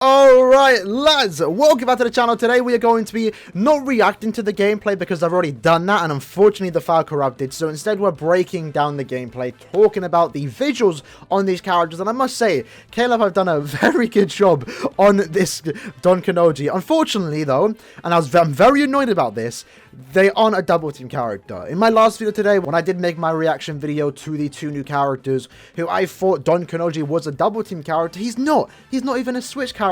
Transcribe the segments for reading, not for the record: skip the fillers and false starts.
Alright lads, welcome back to the channel. Today we are going to be not reacting to the gameplay because I've already done that and unfortunately the file corrupted, so instead we're breaking down the gameplay, talking about the visuals on these characters. And I must say, Caleb have done a very good job on this Don KANONJI. Unfortunately though, and I'm very annoyed about this, they aren't a double team character. In my last video today, when I did make my reaction video to the two new characters who I thought Don KANONJI was a double team character, he's not even a switch character.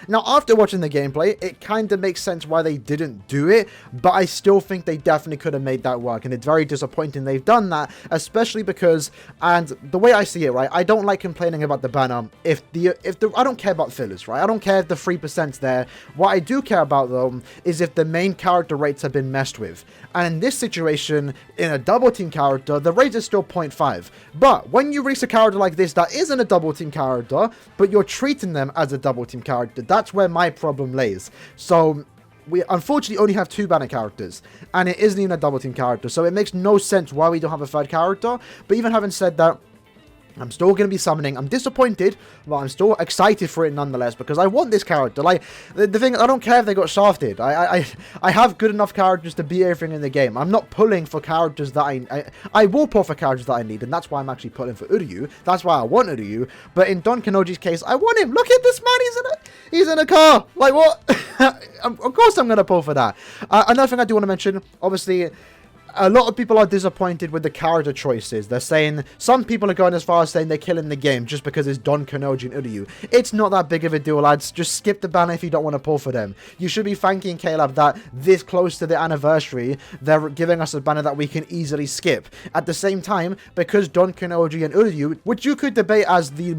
Now after watching the gameplay, it kind of makes sense why they didn't do it, but I still think they definitely could have made that work, and it's very disappointing they've done that, especially because, and the way I see it, right, I don't like complaining about the banner if I don't care about fillers, right? I don't care if the 3%'s there. What I do care about though is if the main character rates have been messed with, and in this situation, in a double team character, the rate is still 0.5. But when you release a character like this that isn't a double team character, but you're treating them as a double team character, that's where my problem lays. So we unfortunately only have 2 banner characters, and it isn't even a double team character, so it makes no sense why we don't have a 3rd character. But even having said that, I'm still going to be summoning. I'm disappointed, but I'm still excited for it nonetheless, because I want this character. Like, the thing, I don't care if they got shafted. I have good enough characters to beat everything in the game. I'm not pulling for characters that I will pull for characters that I need, and that's why I'm actually pulling for Uryu. That's why I want Uryu. But in Don KANONJI's case, I want him. Look at this man. He's in a car. Like, what? Of course I'm going to pull for that. Another thing I do want to mention, obviously, a lot of people are disappointed with the character choices. They're saying, some people are going as far as saying they're killing the game just because it's Don KANONJI and Uryu. It's not that big of a deal, lads. Just skip the banner if you don't want to pull for them. You should be thanking Caleb that this close to the anniversary, they're giving us a banner that we can easily skip. At the same time, because Don KANONJI and Uryu, which you could debate as the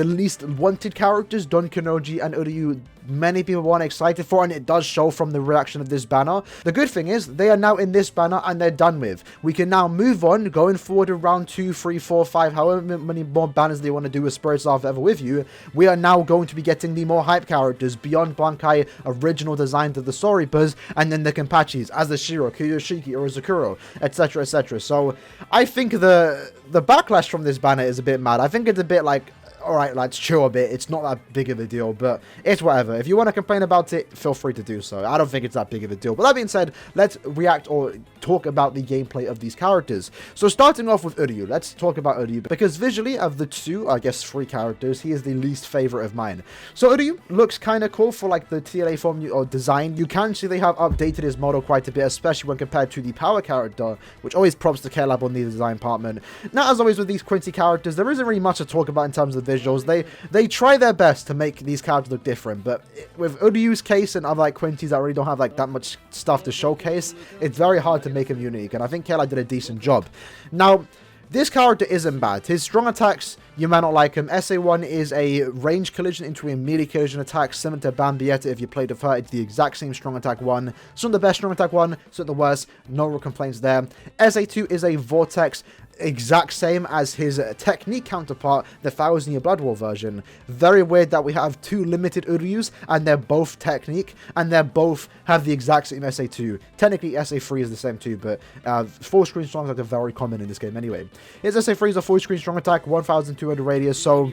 least wanted characters, Don KANONJI and Uryu, many people weren't excited for, and it does show from the reaction of this banner. The good thing is, they are now in this banner and they're done with. We can now move on, going forward to round 2, 3, 4, 5, however many more banners they want to do with Spirits Are Forever With You. We are now going to be getting the more hype characters beyond Bankai original designs of the Soribas, and then the Kenpachis, as the Shiro, Kiyoshiki, or Zakuro, etc, etc. So, I think the backlash from this banner is a bit mad. I think it's a bit like, alright lads, chill a bit, it's not that big of a deal, but it's whatever. If you want to complain about it, feel free to do so. I don't think it's that big of a deal. But that being said, let's react or talk about the gameplay of these characters. So starting off with Uryu, let's talk about Uryu, because visually of the 2, I guess 3 characters, he is the least favorite of mine. So Uryu looks kind of cool for like the TLA form or design. You can see they have updated his model quite a bit, especially when compared to the power character, which always props to Caleb on the design department. Now, as always with these Quincy characters, there isn't really much to talk about in terms of visuals. They try their best to make these characters look different, but with Uryu's case and other like Quincy's that really don't have like that much stuff to showcase, it's very hard to make him unique, and I think Caleb did a decent job. Now, this character isn't bad. His strong attacks, you might not like him. SA1 is a range collision into a melee collision attack, similar to Bambietta if you played with her. It's the exact same strong attack 1. It's not the best strong attack 1, it's not the worst. No real complaints there. SA2 is a vortex, exact same as his technique counterpart, the 1000 Year Blood War version. Very weird that we have 2 limited Uryus, and they're both technique, and they both have the exact same SA2. Technically, SA3 is the same too, but full screen strong attacks are very common in this game anyway. His SA3 is a full screen strong attack, 1200 radius, so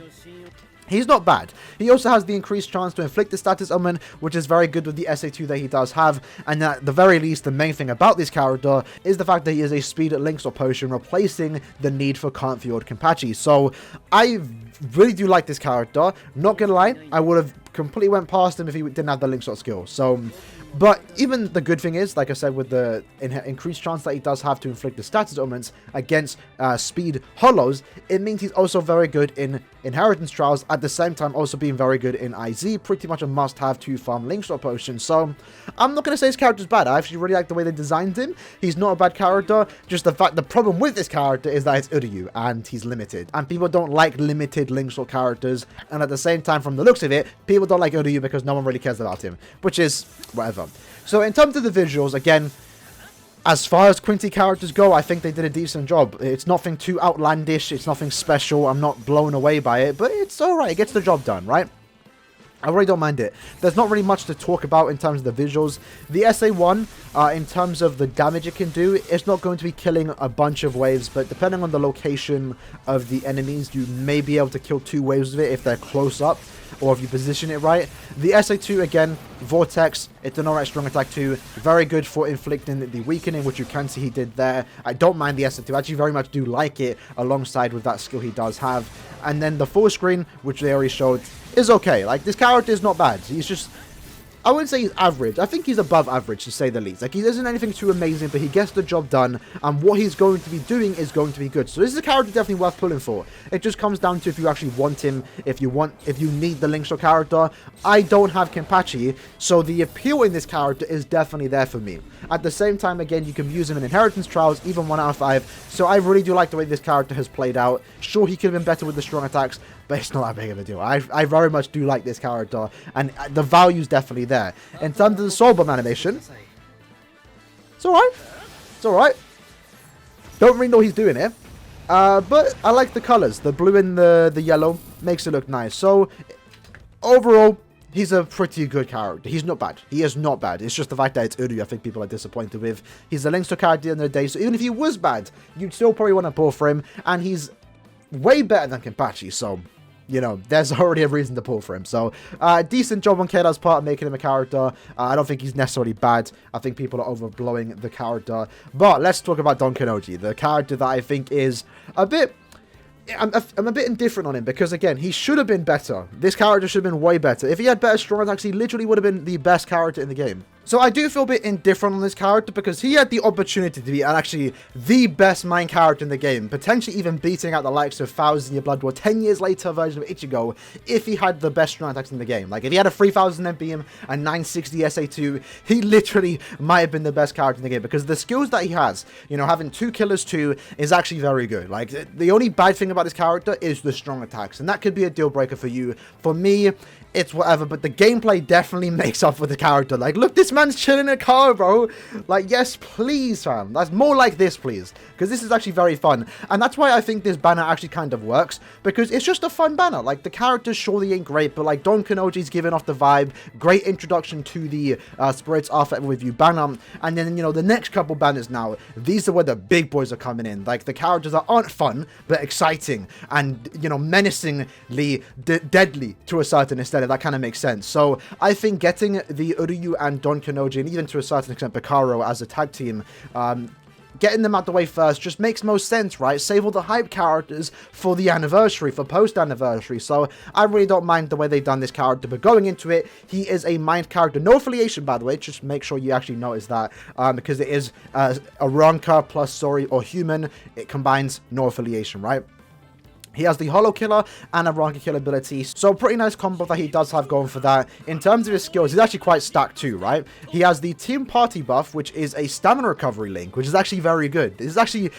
he's not bad. He also has the increased chance to inflict the status ailment, which is very good with the SA2 that he does have. And at the very least, the main thing about this character is the fact that he is a speed link swap potion, replacing the need for Can't Fjord Kenpachi. So I really do like this character. Not gonna lie, I would have completely went past him if he didn't have the link swap skill. So, but even the good thing is, like I said, with the increased chance that he does have to inflict the status ailments against speed hollows, it means he's also very good in inheritance trials, at the same time also being very good in IZ, pretty much a must-have to farm link swap potion. So I'm not going to say his character's bad. I actually really like the way they designed him. He's not a bad character, just the problem with this character is that it's Uryu, and he's limited, and people don't like limited link swap characters, and at the same time, from the looks of it, people don't like Uryu because no one really cares about him, which is whatever. So in terms of the visuals, again, as far as Quincy characters go, I think they did a decent job. It's nothing too outlandish, it's nothing special, I'm not blown away by it, but it's alright, it gets the job done, right? I really don't mind it. There's not really much to talk about in terms of the visuals. The SA1, in terms of the damage it can do, it's not going to be killing a bunch of waves, but depending on the location of the enemies, you may be able to kill 2 waves of it if they're close up, or if you position it right. The SA2, again, Vortex, it's an alright strong attack too. Very good for inflicting the weakening, which you can see he did there. I don't mind the SA2, I actually very much do like it alongside with that skill he does have. And then the full screen, which they already showed, is okay. Like, this character is not bad. He's just, I wouldn't say he's average. I think he's above average, to say the least. Like, he isn't anything too amazing, but he gets the job done, and what he's going to be doing is going to be good. So this is a character definitely worth pulling for. It just comes down to if you actually want him, if you need the Linkshot character. I don't have Kenpachi, so the appeal in this character is definitely there for me. At the same time, again, you can use him in Inheritance Trials, even 1 out of 5, so I really do like the way this character has played out. Sure, he could have been better with the strong attacks, but it's not that big of a deal. I very much do like this character, and the value's definitely there. In terms of the Soul Bomb animation, it's alright. It's alright. Don't really know he's doing it. But I like the colours. The blue and the yellow makes it look nice. So, overall, he's a pretty good character. He's not bad. He is not bad. It's just the fact that it's Uryu I think people are disappointed with. He's a Linkshot character at the end of the day, so even if he was bad, you'd still probably want to pull for him, and he's way better than Kenpachi, so, you know, there's already a reason to pull for him. So, decent job on Keida's part of making him a character. I don't think he's necessarily bad. I think people are overblowing the character. But let's talk about Don Kanonji, the character that I think is a bit... I'm a bit indifferent on him because, again, he should have been better. This character should have been way better. If he had better strong attacks, he literally would have been the best character in the game. So I do feel a bit indifferent on this character because he had the opportunity to be actually the best main character in the game, potentially even beating out the likes of 1000 Year Blood War 10 years later version of Ichigo if he had the best strong attacks in the game. Like, if he had a 3000 MPM and 960 SA2, he literally might have been the best character in the game because the skills that he has, you know, having 2 killers too is actually very good. Like, the only bad thing about this character is the strong attacks, and that could be a deal breaker for you. For me, it's whatever, but the gameplay definitely makes up for the character. Like, look, this man's chilling in a car, bro. Like, yes, please, fam. That's more like this, please. Because this is actually very fun. And that's why I think this banner actually kind of works. Because it's just a fun banner. Like, the characters surely ain't great, but, like, Don Kanonji's giving off the vibe. Great introduction to the Spirits Are Forever With You banner. And then, you know, the next couple banners now, these are where the big boys are coming in. Like, the characters that aren't fun, but exciting. And, you know, menacingly deadly to a certain extent. That kind of makes sense. So I think getting the Uryu and Don Kanonji, and even to a certain extent Picaro as a tag team, getting them out the way first just makes most sense, right? Save all the hype characters for the anniversary, for post-anniversary. So I really don't mind the way they've done this character, but going into it, he is a mind character. No affiliation, by the way. Just make sure you actually notice that, because it is Aranka plus Sori or human. It combines no affiliation, right? He has the Hollow Killer and a Aranka Kill ability, so pretty nice combo that he does have going for that. In terms of his skills, he's actually quite stacked too, right? He has the Team Party buff, which is a stamina recovery link, which is actually very good. This is actually,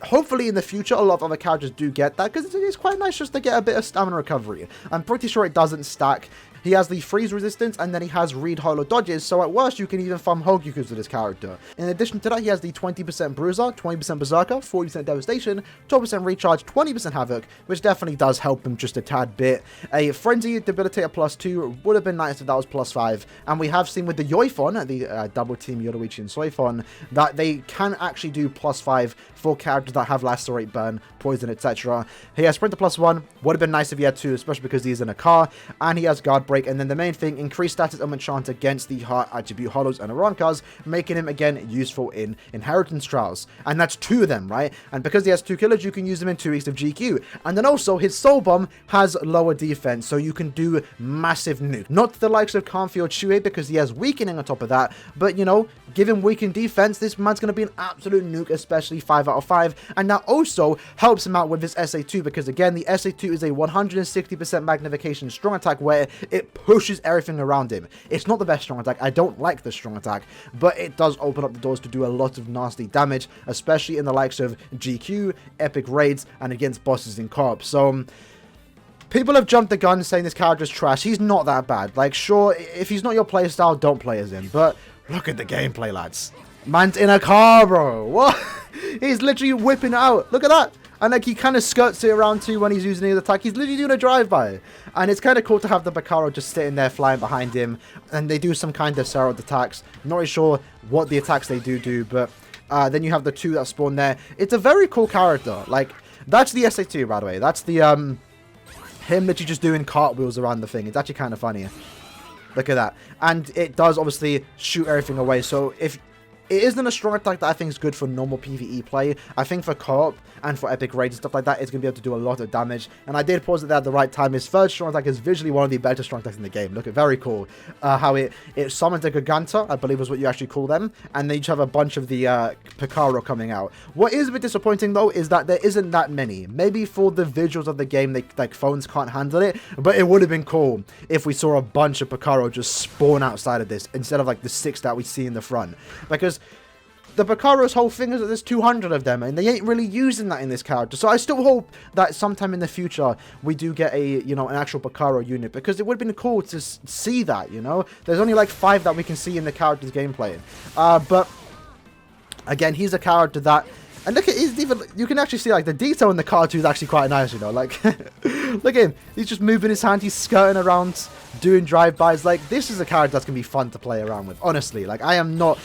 hopefully in the future, a lot of other characters do get that, because it's quite nice just to get a bit of stamina recovery. I'm pretty sure it doesn't stack. He has the freeze resistance, and then he has read hollow dodges, so at worst you can even farm Hogyukus with this character. In addition to that, he has the 20% Bruiser, 20% Berserker, 40% Devastation, 12% Recharge, 20% Havoc, which definitely does help him just a tad bit. A Frenzy Debilitator +2 would have been nice if that was +5, and we have seen with the Yoifon, the double team Yoruichi and Soifon, that they can actually do +5 for characters that have Lacerate, Burn, Poison, etc. He has Sprinter +1, would have been nice if he had 2, especially because he's in a car, and he has Guard Break, and then the main thing, increased status of enchant against the Heart Attribute Hollows and Arankas, making him again useful in Inheritance Trials. And that's 2 of them, right? And because he has 2 killers, you can use him in 2 weeks of GQ. And then also, his Soul Bomb has lower defense, so you can do massive nuke. Not the likes of Kanfi or Chue, because he has weakening on top of that, but, you know, given weakened defense, this man's going to be an absolute nuke, especially 5 out of 5. And that also helps him out with his SA2, because again, the SA2 is a 160% magnification strong attack where it pushes everything around him. It's not the best strong attack. I don't like the strong attack, but it does open up the doors to do a lot of nasty damage, especially in the likes of GQ, epic raids, and against bosses in co-op. So people have jumped the gun saying this character is trash. He's not that bad. Like, sure, if he's not your playstyle, don't play as him, but look at the gameplay, lads. Man's in a car, bro. What? He's literally whipping it out. Look at that. And like he kind of skirts it around too when he's using the attack. He's literally doing a drive-by. And it's kind of cool to have the Picaro just sitting there flying behind him. And they do some kind of Sarod attacks. Not really sure what the attacks they do, but then you have the 2 that spawn there. It's a very cool character. Like, that's the SA2, by the way. That's the, him literally just doing cartwheels around the thing. It's actually kind of funny. Look at that. And it does obviously shoot everything away. So if it isn't a strong attack that I think is good for normal PvE play, I think for co-op and for epic raids and stuff like that, it's going to be able to do a lot of damage. And I did pause it there at the right time. His third strong attack is visually one of the better strong attacks in the game. Look at, very cool. How it summons a Giganta, I believe is what you actually call them. And then you just have a bunch of the Picaro coming out. What is a bit disappointing though is that there isn't that many. Maybe for the visuals of the game, like phones can't handle it. But it would have been cool if we saw a bunch of Picaro just spawn outside of this instead of like the 6 that we see in the front. Because the Picaro's whole thing is that there's 200 of them, and they ain't really using that in this character. So I still hope that sometime in the future we do get a, you know, an actual Picaro unit, because it would have been cool to see that, you know. There's only like 5 that we can see in the character's gameplay. But again, he's a character that, and look at, he's even, you can actually see like the detail in the cartoon is actually quite nice, you know. Like, look at him, he's just moving his hand, he's skirting around, doing drive-bys. Like, this is a character that's gonna be fun to play around with, honestly. Like, I am not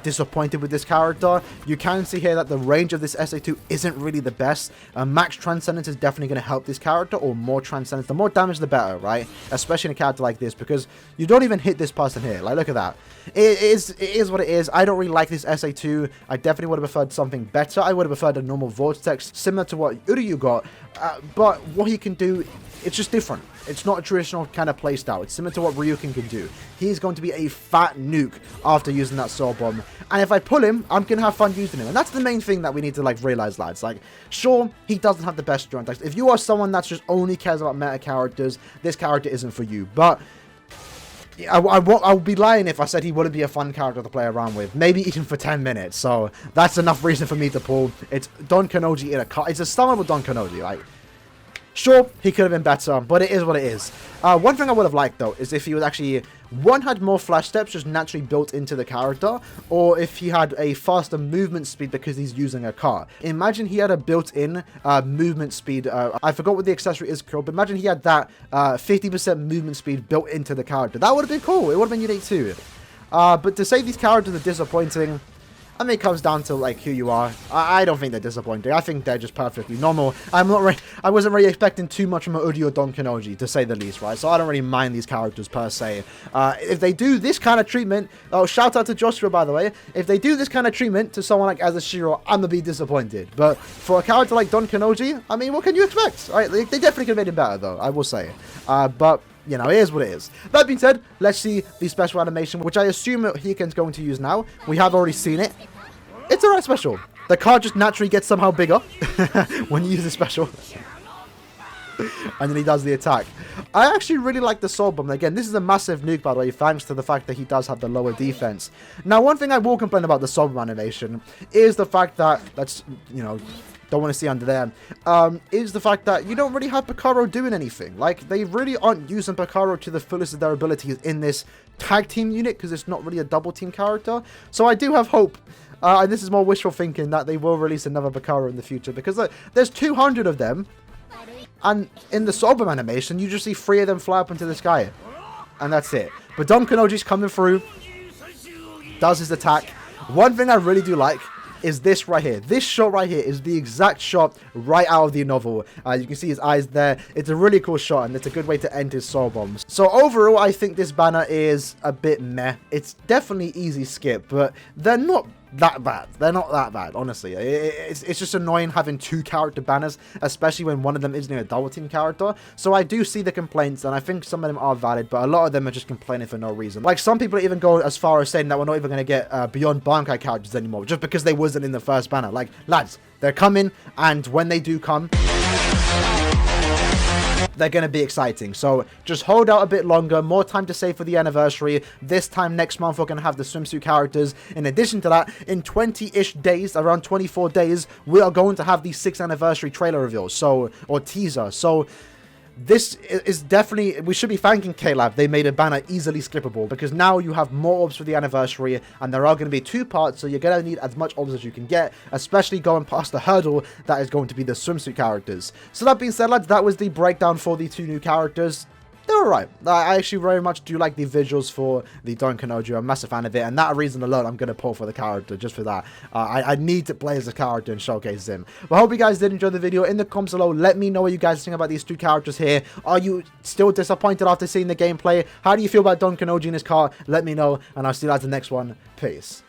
disappointed with this character. You can see here that the range of this SA2 isn't really the best. Max Transcendence is definitely going to help this character, or more Transcendence. The more damage, the better, right? Especially in a character like this, because you don't even hit this person here. Like, look at that. It is what it is. I don't really like this SA2. I definitely would have preferred something better. I would have preferred a normal Vortex, similar to what Uryu got. But what he can do, it's just different. It's not a traditional kind of playstyle. It's similar to what Ryukin can do. He's going to be a fat nuke after using that Soul Bomb. And if I pull him, I'm going to have fun using him. And that's the main thing that we need to, like, realize, lads. Like, sure, he doesn't have the best strong attacks. If you are someone that just only cares about meta characters, this character isn't for you. But I would be lying if I said he wouldn't be a fun character to play around with. Maybe even for 10 minutes. So that's enough reason for me to pull. It's Don Kanoji in a car. It's a summonable Don Kanoji, like. Sure, he could have been better, but it is what it is. One thing I would have liked, though, is if he was actually, one, had more flash steps just naturally built into the character, or if he had a faster movement speed because he's using a car. Imagine he had a built-in movement speed. I forgot what the accessory is called, but imagine he had that 50% movement speed built into the character. That would have been cool. It would have been unique too. But to say these characters are disappointing, I mean, it comes down to, like, who you are. I don't think they're disappointing. I think they're just perfectly normal. I wasn't really expecting too much from Uryu or Don Kanoji, to say the least, right? So I don't really mind these characters, per se. If they do this kind of treatment... Oh, shout out to Joshua, by the way. If they do this kind of treatment to someone like Azashiro, I'm gonna be disappointed. But for a character like Don Kanoji, I mean, what can you expect? Right? They definitely could have made it better, though, I will say. But... you know, it is what it is. That being said, let's see the special animation, which I assume Hiken's going to use now. We have already seen it. It's alright special. The card just naturally gets somehow bigger when you use the special. And then he does the attack. I actually really like the Soul Bomb. Again, this is a massive nuke, by the way, thanks to the fact that he does have the lower defense. Now, one thing I will complain about the Soul Bomb animation is the fact that, that's, you know... don't want to see under there, is the fact that you don't really have Picaro doing anything. Like, they really aren't using Picaro to the fullest of their abilities in this tag team unit, because it's not really a double team character. So I do have hope, and this is more wishful thinking, that they will release another Picaro in the future, because look, there's 200 of them, and in the Soul Bomb animation, you just see 3 of them fly up into the sky, and that's it. But Don Kanoji's coming through, does his attack. One thing I really do like is this right here. This shot right here is the exact shot right out of the novel. You can see his eyes there. It's a really cool shot, and it's a good way to end his Soul Bombs. So overall, I think this banner is a bit meh. It's definitely easy skip, but they're not that bad. They're not that bad, honestly. It's just annoying having 2 character banners, especially when one of them isn't a double team character. So I do see the complaints, and I think some of them are valid, but a lot of them are just complaining for no reason. Like, some people even go as far as saying that we're not even going to get Beyond Bankai characters anymore, just because they wasn't in the first banner. Like, lads, they're coming, and when they do come, they're going to be exciting. So just hold out a bit longer, more time to save for the anniversary. This time next month, we're going to have the swimsuit characters. In addition to that, in 20-ish days, around 24 days, we are going to have the 6th anniversary trailer reveal, so, or teaser. So this is definitely, we should be thanking KLab. They made a banner easily skippable, because now you have more orbs for the anniversary, and there are going to be 2 parts, so you're going to need as much orbs as you can get, especially going past the hurdle that is going to be the swimsuit characters. So that being said, lads, that was the breakdown for the 2 new characters. They're alright. I actually very much do like the visuals for the Don KANONJI. I'm a massive fan of it, and that reason alone, I'm going to pull for the character, just for that. I need to play as a character and showcase him. But I hope you guys did enjoy the video. In the comments below, let me know what you guys think about these 2 characters here. Are you still disappointed after seeing the gameplay? How do you feel about Don KANONJI in his car? Let me know, and I'll see you guys in the next one. Peace.